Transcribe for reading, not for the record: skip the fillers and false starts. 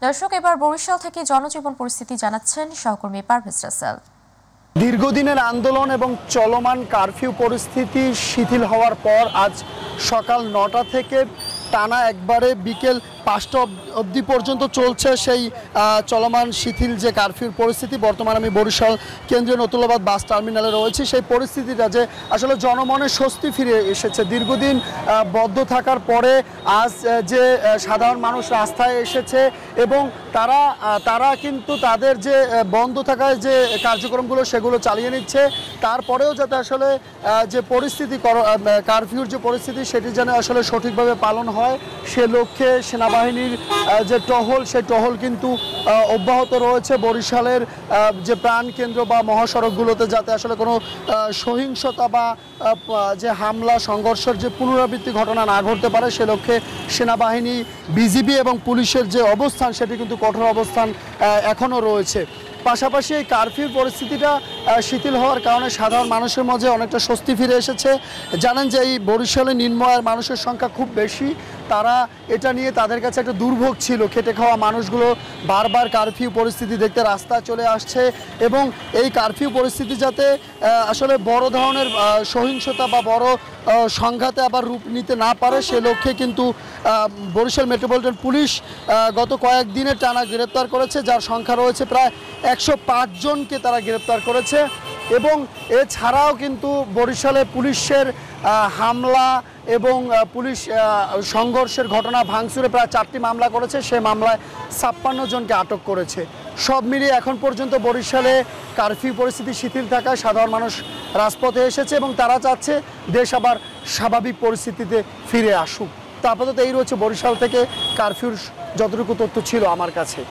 দর্শক, এবার বরিশাল থেকে জনজীবন পরিস্থিতি জানাচ্ছেন সহকর্মী পারভেজ রাসেল। দীর্ঘদিনের আন্দোলন এবং চলমান কারফিউ পরিস্থিতি শিথিল হওয়ার পর আজ সকাল ৯টা থেকে টানা একবারে বিকেল ৫টা অবধি পর্যন্ত চলছে সেই চলমান শিথিল যে কারফিউর পরিস্থিতি। বর্তমানে আমি বরিশাল কেন্দ্রীয় নতুলাবাদ বাস টার্মিনালে রয়েছি। সেই পরিস্থিতিটা যে আসলে জনমনে স্বস্তি ফিরে এসেছে দীর্ঘদিন বদ্ধ থাকার পরে আজ যে সাধারণ মানুষ রাস্তায় এসেছে এবং তারা কিন্তু তাদের যে বন্ধ থাকায় যে কার্যক্রমগুলো সেগুলো চালিয়ে নিচ্ছে। তারপরেও যাতে আসলে যে পরিস্থিতি কারফিউর যে পরিস্থিতি সেটি যেন আসলে সঠিকভাবে পালন হয় সে লক্ষ্যে সেনাবাহিনীর যে টহল সেই টহল কিন্তু অব্যাহত রয়েছে। বরিশালের যে প্রাণকেন্দ্র বা মহাসড়কগুলোতে যাতে আসলে কোনো সহিংসতা বা যে হামলা সংঘর্ষের যে পুনরাবৃত্তি ঘটনা না ঘটতে পারে সে লক্ষ্যে সেনাবাহিনী, বিজিবি এবং পুলিশের যে অবস্থান সেটি কিন্তু কঠোর অবস্থান এখনও রয়েছে। পাশাপাশি এই কারফিউর পরিস্থিতিটা শিথিল হওয়ার কারণে সাধারণ মানুষের মাঝে অনেকটা স্বস্তি ফিরে এসেছে। জানেন যে এই বরিশালে নিম্ন আয়ের মানুষের সংখ্যা খুব বেশি। তারা এটা নিয়ে তাদের কাছে একটা দুর্ভোগ ছিল। খেটে খাওয়া মানুষগুলো বারবার কারফিউ পরিস্থিতি দেখতে রাস্তায় চলে আসছে এবং এই কারফিউ পরিস্থিতি যাতে আসলে বড় ধরনের সহিংসতা বা বড় সংঘাতে আবার রূপ নিতে না পারে সে লক্ষ্যে কিন্তু বরিশাল মেট্রোপলিটন পুলিশ গত কয়েকদিনের টানা গ্রেপ্তার করেছে, যার সংখ্যা রয়েছে প্রায় ১০৫ জনকে তারা গ্রেপ্তার করেছে। এবং এছাড়াও কিন্তু বরিশালে পুলিশের হামলা এবং পুলিশ সংঘর্ষের ঘটনা ভাঙচুরে প্রায় 4টি মামলা করেছে। সে মামলায় 56 জনকে আটক করেছে। সব মিলিয়ে এখন পর্যন্ত বরিশালে কারফিউ পরিস্থিতি শিথিল থাকায় সাধারণ মানুষ রাজপথে এসেছে এবং তারা চাচ্ছে দেশ আবার স্বাভাবিক পরিস্থিতিতে ফিরে আসুক। তো আপাতত এই রয়েছে বরিশাল থেকে কারফিউর যতটুকু তথ্য ছিল আমার কাছে।